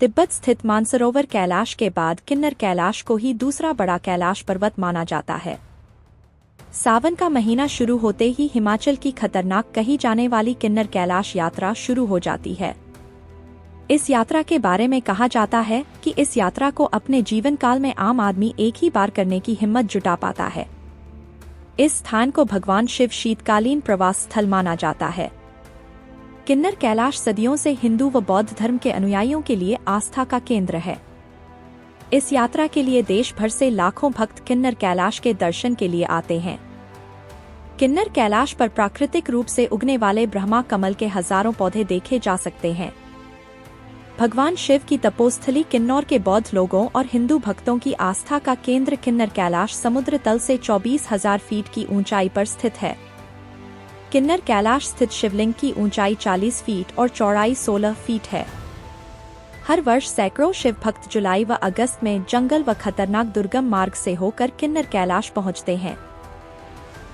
तिब्बत स्थित मानसरोवर कैलाश के बाद किन्नर कैलाश को ही दूसरा बड़ा कैलाश पर्वत माना जाता है। सावन का महीना शुरू होते ही हिमाचल की खतरनाक कही जाने वाली किन्नर कैलाश यात्रा शुरू हो जाती है। इस यात्रा के बारे में कहा जाता है कि इस यात्रा को अपने जीवन काल में आम आदमी एक ही बार करने की हिम्मत जुटा पाता है। इस स्थान को भगवान शिव शीतकालीन प्रवास स्थल माना जाता है। किन्नर कैलाश सदियों से हिंदू व बौद्ध धर्म के अनुयायियों के लिए आस्था का केंद्र है। इस यात्रा के लिए देश भर से लाखों भक्त किन्नर कैलाश के दर्शन के लिए आते हैं। किन्नर कैलाश पर प्राकृतिक रूप से उगने वाले ब्रह्मा कमल के हजारों पौधे देखे जा सकते हैं। भगवान शिव की तपोस्थली किन्नौर के बौद्ध लोगों और हिंदू भक्तों की आस्था का केंद्र किन्नर कैलाश समुद्र तल से 24,000 फीट की ऊंचाई पर स्थित है। किन्नर कैलाश स्थित शिवलिंग की ऊंचाई 40 फीट और चौड़ाई 16 फीट है। हर वर्ष सैकड़ों शिव भक्त जुलाई व अगस्त में जंगल व खतरनाक दुर्गम मार्ग से होकर किन्नर कैलाश पहुंचते हैं।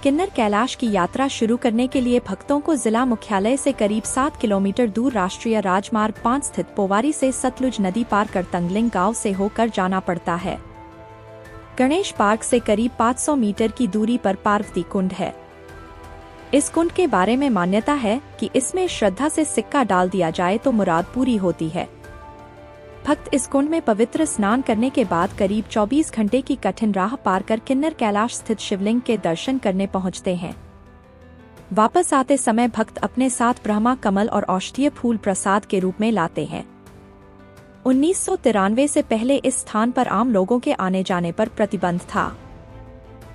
किन्नर कैलाश की यात्रा शुरू करने के लिए भक्तों को जिला मुख्यालय से करीब 7 किलोमीटर दूर राष्ट्रीय राजमार्ग 5 स्थित पोवारी से सतलुज नदी पार कर तंगलिंग गांव से होकर जाना पड़ता है। गणेश पार्क से करीब 500 मीटर की दूरी पर पार्वती कुंड है। इस कुंड के बारे में मान्यता है कि इसमें श्रद्धा से सिक्का डाल दिया जाए तो मुराद पूरी होती है। भक्त इस कुंड में पवित्र स्नान करने के बाद करीब 24 घंटे की कठिन राह पार कर किन्नर कैलाश स्थित शिवलिंग के दर्शन करने पहुंचते हैं। वापस आते समय भक्त अपने साथ ब्रह्मा कमल और औषधीय फूल प्रसाद के रूप में लाते हैं। 1993 से पहले इस स्थान पर आम लोगों के आने जाने पर प्रतिबंध था।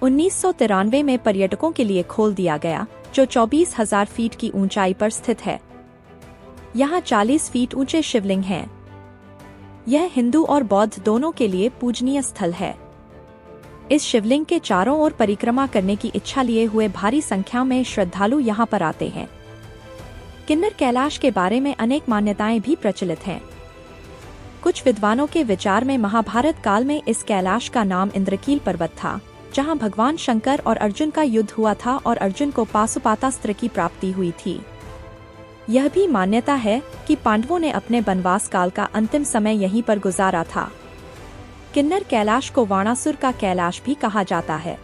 1993 में पर्यटकों के लिए खोल दिया गया, जो 24,000 फीट की ऊंचाई पर स्थित है। यहाँ 40 फीट ऊंचे शिवलिंग हैं। यह हिंदू और बौद्ध दोनों के लिए पूजनीय स्थल है। इस शिवलिंग के चारों ओर परिक्रमा करने की इच्छा लिए हुए भारी संख्या में श्रद्धालु यहाँ पर आते हैं। किन्नर कैलाश के बारे में अनेक मान्यताएं भी प्रचलित हैं। कुछ विद्वानों के विचार में महाभारत काल में इस कैलाश का नाम इंद्रकील पर्वत था, जहाँ भगवान शंकर और अर्जुन का युद्ध हुआ था और अर्जुन को पाशुपातास्त्र की प्राप्ति हुई थी। यह भी मान्यता है कि पांडवों ने अपने वनवास काल का अंतिम समय यहीं पर गुजारा था। किन्नर कैलाश को वाणासुर का कैलाश भी कहा जाता है,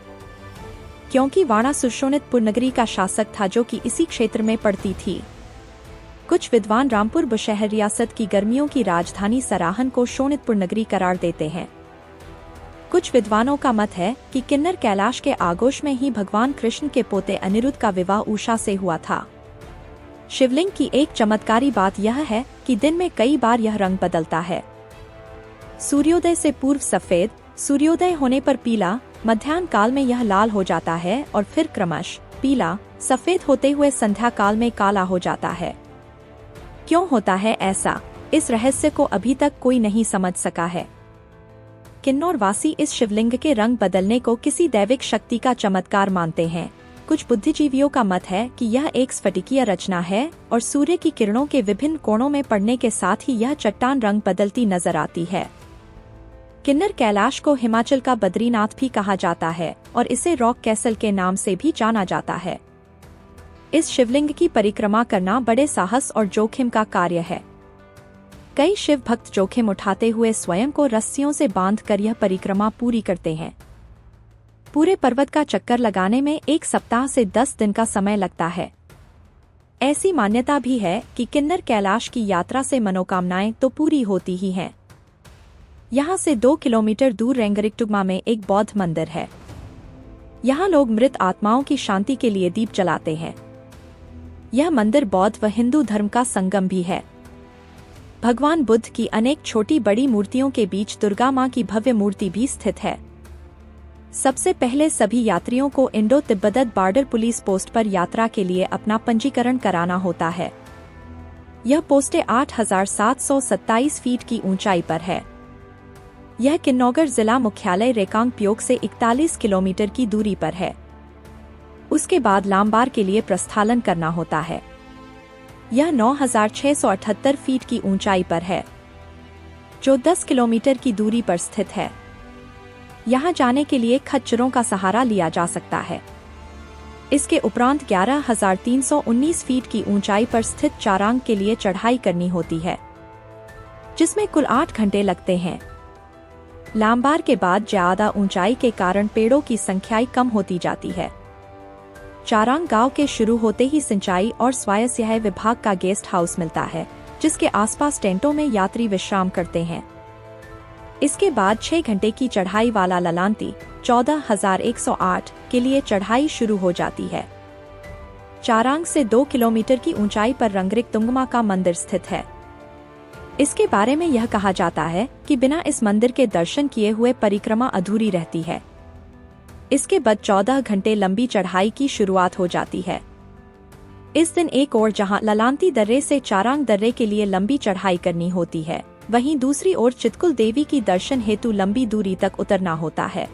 क्योंकि वाणासुर शोणितपुर नगरी का शासक था, जो कि इसी क्षेत्र में पड़ती थी। कुछ विद्वान रामपुर बुशहर रियासत की गर्मियों की राजधानी सराहन को शोणितपुर नगरी करार देते हैं। कुछ विद्वानों का मत है कि किन्नर कैलाश के आगोश में ही भगवान कृष्ण के पोते अनिरुद्ध का विवाह उषा से हुआ था। शिवलिंग की एक चमत्कारी बात यह है कि दिन में कई बार यह रंग बदलता है। सूर्योदय से पूर्व सफेद, सूर्योदय होने पर पीला, मध्याह्न काल में यह लाल हो जाता है और फिर क्रमश पीला, सफेद होते हुए संध्या काल में काला हो जाता है। क्यों होता है ऐसा, इस रहस्य को अभी तक कोई नहीं समझ सका है। किन्नौर वासी इस शिवलिंग के रंग बदलने को किसी दैविक शक्ति का चमत्कार मानते हैं। कुछ बुद्धिजीवियों का मत है कि यह एक स्फटिकीय रचना है और सूर्य की किरणों के विभिन्न कोणों में पड़ने के साथ ही यह चट्टान रंग बदलती नजर आती है। किन्नर कैलाश को हिमाचल का बद्रीनाथ भी कहा जाता है और इसे रॉक कैसल के नाम से भी जाना जाता है। इस शिवलिंग की परिक्रमा करना बड़े साहस और जोखिम का कार्य है। कई शिव भक्त जोखिम उठाते हुए स्वयं को रस्सियों से बांधकर यह परिक्रमा पूरी करते हैं। पूरे पर्वत का चक्कर लगाने में 1 सप्ताह से 10 दिन का समय लगता है। ऐसी मान्यता भी है कि किन्नर कैलाश की यात्रा से मनोकामनाएं तो पूरी होती ही हैं। यहाँ से 2 किलोमीटर दूर रेंगरिकटुगमा में एक बौद्ध मंदिर है। यहाँ लोग मृत आत्माओं की शांति के लिए दीप जलाते हैं। यह मंदिर बौद्ध व हिंदू धर्म का संगम भी है। भगवान बुद्ध की अनेक छोटी बड़ी मूर्तियों के बीच दुर्गा माँ की भव्य मूर्ति भी स्थित है। सबसे पहले सभी यात्रियों को Indo Tibet border police post पर यात्रा के लिए अपना पंजीकरण कराना होता है। यह पोस्टें 8,727 फीट की ऊंचाई पर है। यह किन्नौर जिला मुख्यालय रेकांगपिओग से 41 किलोमीटर की दूरी पर है। उसके बाद लांबार के लिए प्रस्थालन करना होता है। यह 9,678 फीट की ऊंचाई पर है, जो 10 किलोमीटर की दूरी पर स्थित है। यहाँ जाने के लिए खच्चरों का सहारा लिया जा सकता है। इसके उपरांत 11,319 फीट की ऊंचाई पर स्थित चारांग के लिए चढ़ाई करनी होती है। जिसमें कुल 8 घंटे लगते हैं। लामबार के बाद ज्यादा ऊंचाई के कारण पेड़ों की संख्या कम होती जाती है। चारांग गांव के शुरू होते ही सिंचाई और स्वायत्त विभाग का गेस्ट हाउस मिलता है, जिसके आसपास टेंटों में यात्री विश्राम करते हैं। इसके बाद 6 घंटे की चढ़ाई वाला ललांती 14,108 के लिए चढ़ाई शुरू हो जाती है। चारांग से 2 किलोमीटर की ऊंचाई पर रंगरिक तुंगमा का मंदिर स्थित है। इसके बारे में यह कहा जाता है कि बिना इस मंदिर के दर्शन किए हुए परिक्रमा अधूरी रहती है। इसके बाद 14 घंटे लंबी चढ़ाई की शुरुआत हो जाती है। इस दिन एक ओर जहां ललांती दर्रे से चारांग दर्रे के लिए लंबी चढ़ाई करनी होती है, वहीं दूसरी ओर चितकुल देवी की दर्शन हेतु लंबी दूरी तक उतरना होता है।